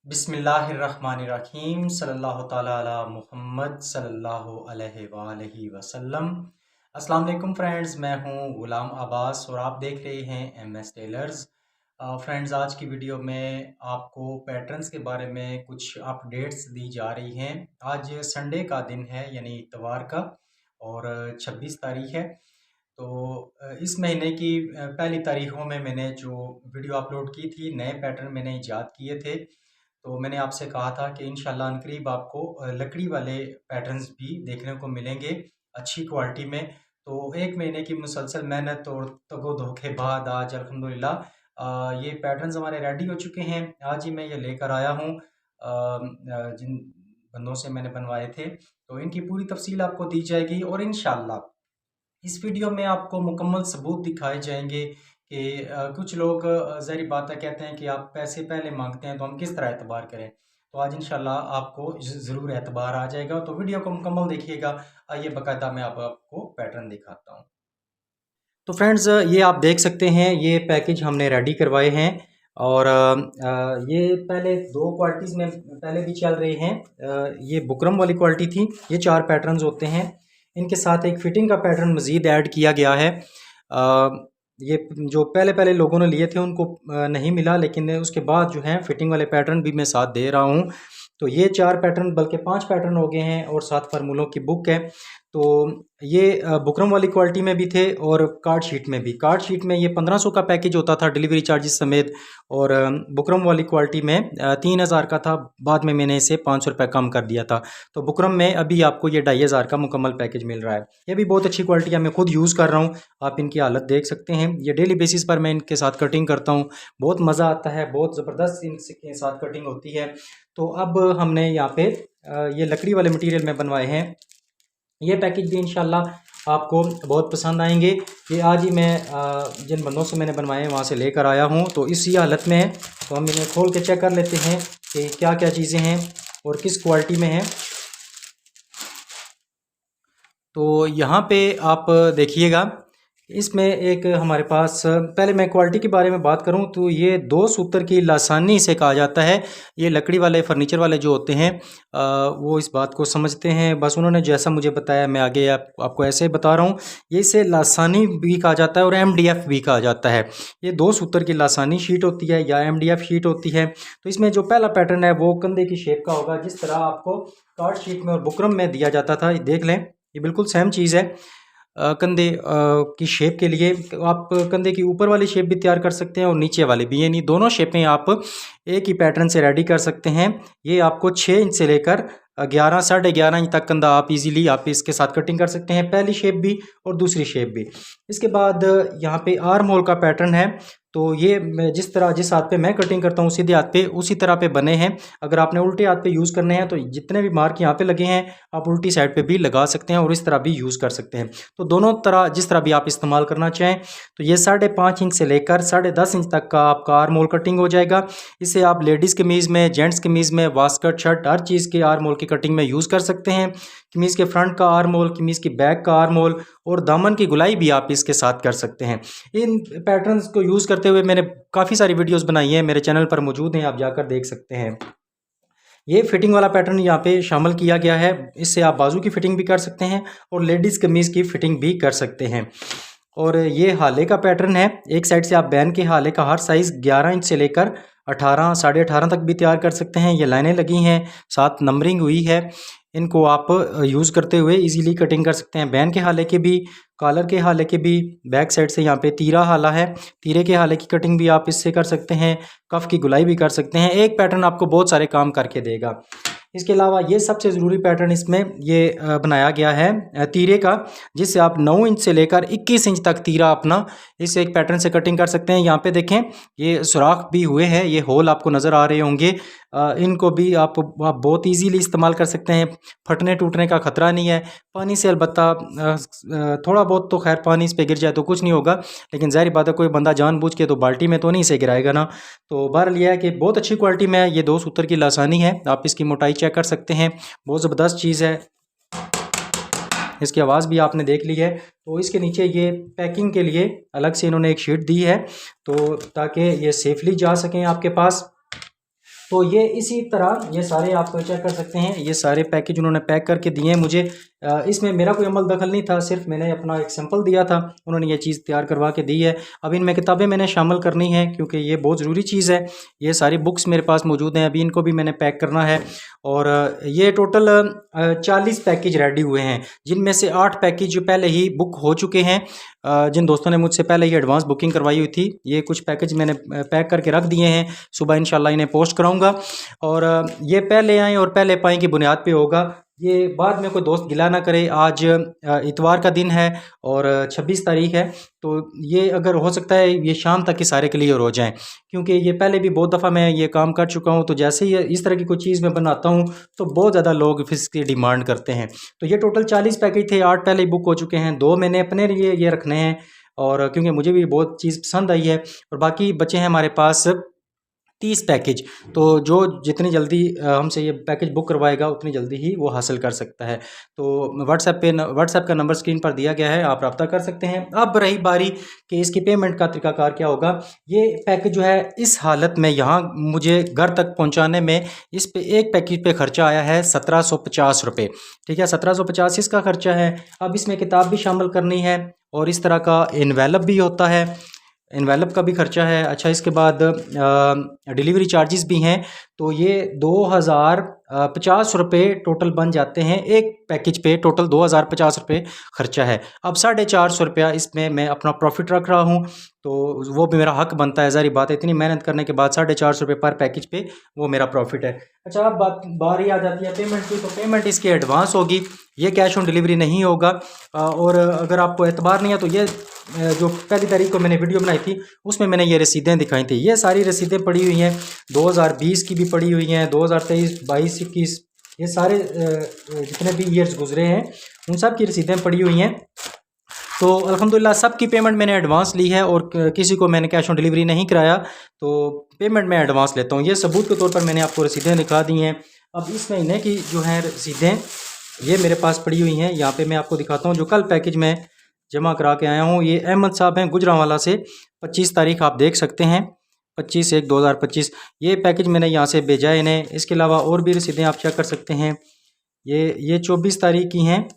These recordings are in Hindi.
बिस्मिल्लाहिर्रहमानिर्रहीम सल्लल्लाहु ताला अला मुहम्मद सल्लल्लाहु अलैहि वसल्लम। अस्सलाम वालेकुम फ्रेंड्स, मैं हूं गुलाम अब्बास और आप देख रहे हैं MS टेलर्स। फ्रेंड्स, आज की वीडियो में आपको पैटर्न्स के बारे में कुछ अपडेट्स दी जा रही हैं। आज संडे का दिन है यानी इतवार का और 26 तारीख है। तो इस महीने की पहली तारीखों में मैंने जो वीडियो अपलोड की थी, नए पैटर्न मैंने ईजाद किए थे। तो मैंने आपसे कहा था कि इंशाल्लाह अनकरीब आपको लकड़ी वाले पैटर्न्स भी देखने को मिलेंगे अच्छी क्वालिटी में। तो एक महीने की मुसलसल मेहनत और तगो-दो के बाद आज अल्हम्दुलिल्लाह ये पैटर्न्स हमारे रेडी हो चुके हैं। आज ही मैं ये लेकर आया हूँ जिन बंदों से मैंने बनवाए थे। तो इनकी पूरी तफसील आपको दी जाएगी और इंशाल्लाह इस वीडियो में आपको मुकम्मल सबूत दिखाए जाएंगे कि कुछ लोग ज़ाहिर बात है कहते हैं कि आप पैसे पहले मांगते हैं तो हम किस तरह एतबार करें। तो आज इंशाल्लाह आपको ज़रूर एतबार आ जाएगा। तो वीडियो को मुकम्मल देखिएगा। आइए बाकायदा मैं अब आपको पैटर्न दिखाता हूँ। तो फ्रेंड्स, ये आप देख सकते हैं, ये पैकेज हमने रेडी करवाए हैं और ये पहले दो क्वालिटीज़ में पहले भी चल रहे हैं। ये बुकरम वाली क्वालिटी थी। ये 4 पैटर्न्स होते हैं। इनके साथ एक फ़िटिंग का पैटर्न मज़ीद ऐड किया गया है। ये जो पहले पहले लोगों ने लिए थे उनको नहीं मिला, लेकिन उसके बाद जो है फ़िटिंग वाले पैटर्न भी मैं साथ दे रहा हूँ। तो ये 4 पैटर्न बल्कि 5 पैटर्न हो गए हैं और 7 फार्मूलों की बुक है। तो ये बुकरम वाली क्वालिटी में भी थे और कार्ड शीट में भी। कार्ड शीट में ये 1500 का पैकेज होता था डिलीवरी चार्जेस समेत और बुकरम वाली क्वालिटी में 3000 का था। बाद में मैंने इसे 500 रुपये कम कर दिया था। तो बुकरम में अभी आपको ये 2500 का मुकम्मल पैकेज मिल रहा है। ये भी बहुत अच्छी क्वालिटी है, मैं खुद यूज़ कर रहा हूँ। आप इनकी हालत देख सकते हैं। ये डेली बेसिस पर मैं इनके साथ कटिंग करता हूँ। बहुत मज़ा आता है, बहुत ज़बरदस्त इनके साथ कटिंग होती है। तो अब हमने यहाँ पे ये लकड़ी वाले मटेरियल में बनवाए हैं। ये पैकेज भी इंशाल्लाह आपको बहुत पसंद आएंगे। ये आज ही मैं जिन बंदों से मैंने बनवाए हैं वहाँ से लेकर आया हूँ, तो इसी हालत में है। तो हम इन्हें खोल के चेक कर लेते हैं कि क्या क्या चीज़ें हैं और किस क्वालिटी में हैं। तो यहाँ पे आप देखिएगा, इसमें एक हमारे पास, पहले मैं क्वालिटी के बारे में बात करूँ तो ये 2 सूत्र की लासानी इसे कहा जाता है। ये लकड़ी वाले फर्नीचर वाले जो होते हैं वो इस बात को समझते हैं। बस उन्होंने जैसा मुझे बताया मैं आगे आपको ऐसे ही बता रहा हूँ। ये इसे लासानी भी कहा जाता है और MDF भी कहा जाता है। ये 2 सूत्र की लासानी शीट होती है या MDF शीट होती है। तो इसमें जो पहला पैटर्न है वो कंधे की शेप का होगा, जिस तरह आपको कार्ड शीट में और बुकरम में दिया जाता था। देख लें, ये बिल्कुल सेम चीज़ है। कंधे की शेप के लिए आप कंधे की ऊपर वाली शेप भी तैयार कर सकते हैं और नीचे वाली भी, यानी दोनों शेपें आप एक ही पैटर्न से रेडी कर सकते हैं। ये आपको 6 इंच से लेकर 11 साढ़े 11 इंच तक कंधा आप इजीली आप इसके साथ कटिंग कर सकते हैं, पहली शेप भी और दूसरी शेप भी। इसके बाद यहाँ पे आर्म होल का पैटर्न है। तो ये जिस हाथ पे मैं कटिंग करता हूँ सीधे हाथ पे उसी तरह पे बने हैं। अगर आपने उल्टे हाथ पे यूज़ करने हैं तो जितने भी मार्क यहाँ पे लगे हैं आप उल्टी साइड पे भी लगा सकते हैं और इस तरह भी यूज़ कर सकते हैं। तो दोनों तरह जिस तरह भी आप इस्तेमाल करना चाहें। तो ये 5.5 इंच से लेकर 10.5 इंच तक का आपका आर्म होल कटिंग हो जाएगा। इसे आप लेडीज़ कमीज़ में, जेंट्स कमीज़ में, वास्कट, शर्ट, हर चीज़ के आर्म होल की कटिंग में यूज़ कर सकते हैं। कमीज़ के फ्रंट का आर्म होल, कमीज़ की बैक का आर्म होल और दामन की गुलाई भी आप इसके साथ कर सकते हैं। इन पैटर्न्स को यूज़ करते हुए मैंने काफ़ी सारी वीडियोस बनाई हैं, मेरे चैनल पर मौजूद हैं, आप जाकर देख सकते हैं। ये फिटिंग वाला पैटर्न यहाँ पे शामिल किया गया है। इससे आप बाजू की फिटिंग भी कर सकते हैं और लेडीज़ कमीज़ की फिटिंग भी कर सकते हैं। और ये हाले का पैटर्न है। एक साइड से आप बैन के हाले का हर साइज़ 11 इंच से लेकर 18 साढ़े 18 तक भी तैयार कर सकते हैं। ये लाइनें लगी हैं, साथ नंबरिंग हुई है। इनको आप यूज़ करते हुए इजीली कटिंग कर सकते हैं। बैन के हाले के भी, कॉलर के हाले के भी, बैक साइड से यहाँ पे तीरा हाला है, तीरे के हाले की कटिंग भी आप इससे कर सकते हैं। कफ की गुलाई भी कर सकते हैं। एक पैटर्न आपको बहुत सारे काम करके देगा। इसके अलावा ये सबसे ज़रूरी पैटर्न इसमें ये बनाया गया है तीरे का, जिससे आप 9 इंच से लेकर 21 इंच तक तीरा अपना इस एक पैटर्न से कटिंग कर सकते हैं। यहाँ पे देखें, ये सुराख भी हुए हैं, ये होल आपको नज़र आ रहे होंगे। इनको भी आप बहुत इजीली इस्तेमाल कर सकते हैं। फटने टूटने का ख़तरा नहीं है। पानी से अलबत्ता थोड़ा बहुत तो खैर पानी इस पर गिर जाए तो कुछ नहीं होगा, लेकिन ज़ाहिर बात है कोई बंदा जानबूझ के तो बाल्टी में तो नहीं से गिराएगा ना। तो बहरहाल यह है कि बहुत अच्छी क्वालिटी में है। ये 2 सूत्र की लासानी है, आप इसकी मोटाई चेक कर सकते हैं, बहुत ज़बरदस्त चीज़ है। इसकी आवाज़ भी आपने देख ली है। तो इसके नीचे ये पैकिंग के लिए अलग से इन्होंने एक शीट दी है, तो ताकि ये सेफली जा सकें आपके पास। तो ये इसी तरह ये सारे आप चेक कर सकते हैं, ये सारे पैकेज उन्होंने पैक करके दिए हैं मुझे। इसमें मेरा कोई अमल दखल नहीं था, सिर्फ मैंने अपना एक सैंपल दिया था, उन्होंने ये चीज़ तैयार करवा के दी है। अब इनमें किताबें मैंने शामिल करनी है क्योंकि ये बहुत ज़रूरी चीज़ है। ये सारी बुक्स मेरे पास मौजूद हैं, अभी इनको भी मैंने पैक करना है। और ये टोटल 40 पैकेज रेडी हुए हैं, जिनमें से 8 पैकेज पहले ही बुक हो चुके हैं। जिन दोस्तों ने मुझसे पहले ही एडवांस बुकिंग करवाई हुई थी, ये कुछ पैकेज मैंने पैक करके रख दिए हैं, सुबह इंशाल्लाह इन्हें पोस्ट कराऊंगा। और ये पहले आएँ और पहले पाएँ की बुनियाद पे होगा, ये बाद में कोई दोस्त गिला ना करे। आज इतवार का दिन है और 26 तारीख है, तो ये अगर हो सकता है ये शाम तक ही सारे क्लियर हो जाएं, क्योंकि ये पहले भी बहुत दफ़ा मैं ये काम कर चुका हूँ। तो जैसे ही इस तरह की कोई चीज़ मैं बनाता हूँ तो बहुत ज़्यादा लोग फिर इसकी डिमांड करते हैं। तो ये टोटल 40 पैकेज थे, 8 पहले ही बुक हो चुके हैं, 2 मैंने अपने लिए ये रखने हैं, और क्योंकि मुझे भी बहुत चीज़ पसंद आई है। और बाकी बचे हैं हमारे पास 30 पैकेज। तो जो जितनी जल्दी हमसे ये पैकेज बुक करवाएगा उतनी जल्दी ही वो हासिल कर सकता है। तो व्हाट्सएप का नंबर स्क्रीन पर दिया गया है, आप रब्ता कर सकते हैं। अब रही बारी कि इसकी पेमेंट का तरीकाकार क्या होगा। ये पैकेज जो है इस हालत में यहाँ मुझे घर तक पहुँचाने में इस पे एक पैकेज पे खर्चा आया है 1750 रुपये। ठीक है, 1750 इसका खर्चा है। अब इसमें किताब भी शामिल करनी है और इस तरह का इन्वेलप भी होता है, इन्वेलप का भी खर्चा है। अच्छा, इसके बाद डिलीवरी चार्जेस भी हैं, तो ये 2050 रुपये टोटल बन जाते हैं एक पैकेज पे। टोटल 2050 रुपये खर्चा है। अब 450 रुपया इसमें मैं अपना प्रॉफिट रख रहा हूँ, तो वो भी मेरा हक बनता है। ज़ाहिर बात है, इतनी मेहनत करने के बाद 450 रुपये पर पैकेज पे वो मेरा प्रॉफिट है। अच्छा, अब बारी आ जाती है पेमेंट की। तो पेमेंट इसकी एडवांस होगी, ये कैश ऑन डिलीवरी नहीं होगा। और अगर आपको एतबार नहीं है तो ये जो पहली तारीख को मैंने वीडियो बनाई थी उसमें मैंने ये रसीदें दिखाई थी, ये सारी रसीदें पड़ी हुई हैं। 2020 की भी पड़ी हुई हैं, 2023, 22, 21, ये सारे जितने भी ईयर्स गुजरे हैं उन सब की रसीदें पड़ी हुई हैं। तो अल्हम्दुलिल्लाह सब की पेमेंट मैंने एडवांस ली है और किसी को मैंने कैश ऑन डिलीवरी नहीं कराया, तो पेमेंट मैं एडवांस लेता हूँ। ये सबूत के तौर पर मैंने आपको रसीदें दिखा दी हैं। अब इस महीने की जो है रसीदें ये मेरे पास पड़ी हुई हैं, यहाँ पे मैं आपको दिखाता हूँ। जो कल पैकेज मैं जमा करा के आया हूँ, ये अहमद साहब हैं गुजरांवाला से, 25 तारीख आप देख सकते हैं, 25/1/2025 ये पैकेज मैंने यहाँ से भेजा है इन्हें। इसके अलावा और भी रसीदें आप चेक कर सकते हैं। ये 24 तारीख की हैं,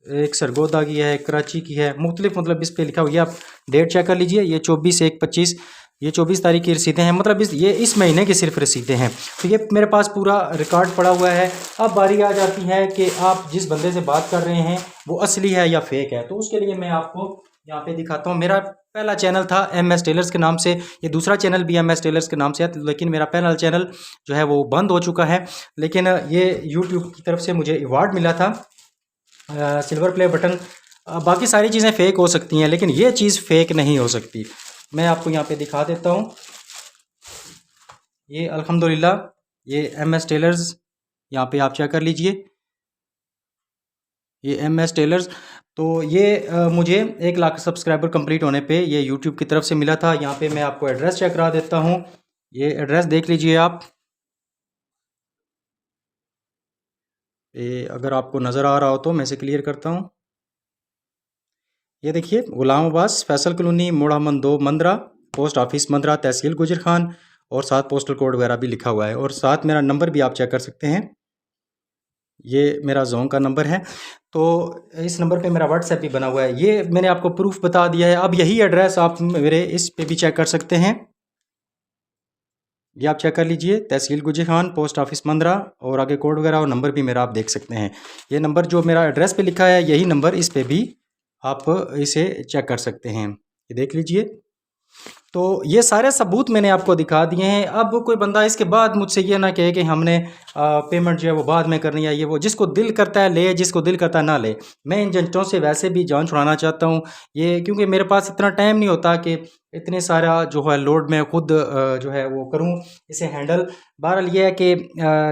एक सरगोदा की है, एक कराची की है, मुख्तलिफ मतलब इस पर लिखा हुआ है, आप डेट चेक कर लीजिए। ये 24/1/25, ये 24 तारीख की रसीदें हैं, मतलब ये इस महीने की सिर्फ रसीदें हैं। तो ये मेरे पास पूरा रिकॉर्ड पड़ा हुआ है। अब बारी आ जाती है कि आप जिस बंदे से बात कर रहे हैं वो असली है या फेक है, तो उसके लिए मैं आपको यहाँ पे दिखाता हूँ। मेरा पहला चैनल था MS टेलर्स के नाम से, ये दूसरा चैनल भी MS टेलर्स के नाम से है, लेकिन मेरा पहला चैनल जो है वो बंद हो चुका है। लेकिन ये यूट्यूब की तरफ से मुझे अवार्ड मिला था, सिल्वर प्ले बटन। बाकी सारी चीज़ें फ़ेक हो सकती हैं, लेकिन ये चीज़ फ़ेक नहीं हो सकती। मैं आपको यहाँ पे दिखा देता हूँ। ये अल्हम्दुलिल्लाह ये MS टेलर्स, यहाँ पे आप चेक कर लीजिए, ये MS टेलर्स। तो ये मुझे 1 लाख सब्सक्राइबर कंप्लीट होने पे ये यूट्यूब की तरफ से मिला था। यहाँ पे मैं आपको एड्रेस चेक करा देता हूँ, ये एड्रेस देख लीजिए आप। ये अगर आपको नज़र आ रहा हो तो मैं इसे क्लियर करता हूँ। ये देखिए, गुलाम अब्बास, फैसल कॉलोनी, मोड़ामन 2, मंदरा, पोस्ट ऑफिस मंदरा, तहसील गुजर खान, और साथ पोस्टल कोड वगैरह भी लिखा हुआ है। और साथ मेरा नंबर भी आप चेक कर सकते हैं, ये मेरा जोन का नंबर है। तो इस नंबर पे मेरा व्हाट्सएप भी बना हुआ है, ये मैंने आपको प्रूफ बता दिया है। अब यही एड्रेस आप मेरे इस पे भी चेक कर सकते हैं, ये आप चेक कर लीजिए, तहसील गुजर खान, पोस्ट ऑफिस मंदरा, और आगे कोड वगैरह और नंबर भी मेरा आप देख सकते हैं। ये नंबर जो मेरा एड्रेस पे लिखा है यही नंबर इस पे भी आप इसे चेक कर सकते हैं, ये देख लीजिए। तो ये सारे सबूत मैंने आपको दिखा दिए हैं। अब कोई बंदा इसके बाद मुझसे ये ना कहे कि हमने पेमेंट जो है वो बाद में करनी है, ये वो, जिसको दिल करता है ले, जिसको दिल करता है ना ले। मैं इन जनतों से वैसे भी जान छुड़ाना चाहता हूँ, ये क्योंकि मेरे पास इतना टाइम नहीं होता कि इतने सारा जो है लोड मैं खुद जो है वो करूँ, इसे हैंडल। बहरहाल ये है कि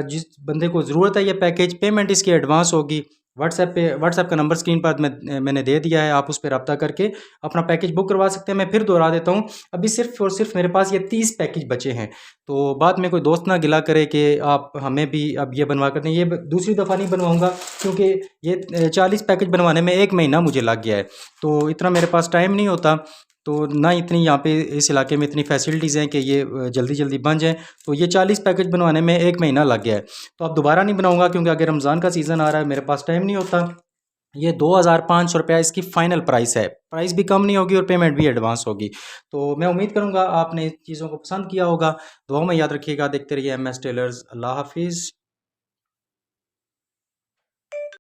जिस बंदे को ज़रूरत है ये पैकेज, पेमेंट इसकी एडवांस होगी। व्हाट्सएप का नंबर स्क्रीन पर मैंने दे दिया है, आप उस पर रब्ता करके अपना पैकेज बुक करवा सकते हैं। मैं फिर दोहरा देता हूँ, अभी सिर्फ और सिर्फ मेरे पास ये 30 पैकेज बचे हैं। तो बाद में कोई दोस्त ना गिला करे कि आप हमें भी अब ये बनवा कर दें, ये दूसरी दफ़ा नहीं बनवाऊँगा, क्योंकि ये 40 पैकेज बनवाने में 1 महीना मुझे लग गया है, तो इतना मेरे पास टाइम नहीं होता। तो ना इतनी यहाँ पे इस इलाके में इतनी फैसिलिटीज़ हैं कि ये जल्दी जल्दी बन जाएँ। तो ये 40 पैकेट बनवाने में 1 महीना लग गया है। तो अब दोबारा नहीं बनाऊँगा क्योंकि आगे रमज़ान का सीज़न आ रहा है, मेरे पास टाइम नहीं होता। ये 2500 रुपया इसकी फ़ाइनल प्राइस है। प्राइस भी कम नहीं होगी और पेमेंट भी एडवांस होगी। तो मैं उम्मीद करूँगा आपने चीज़ों को पसंद किया होगा। दुआ में याद रखिएगा। देखते रहिए MS टेलर्स। अल्लाह हाफ़िज़।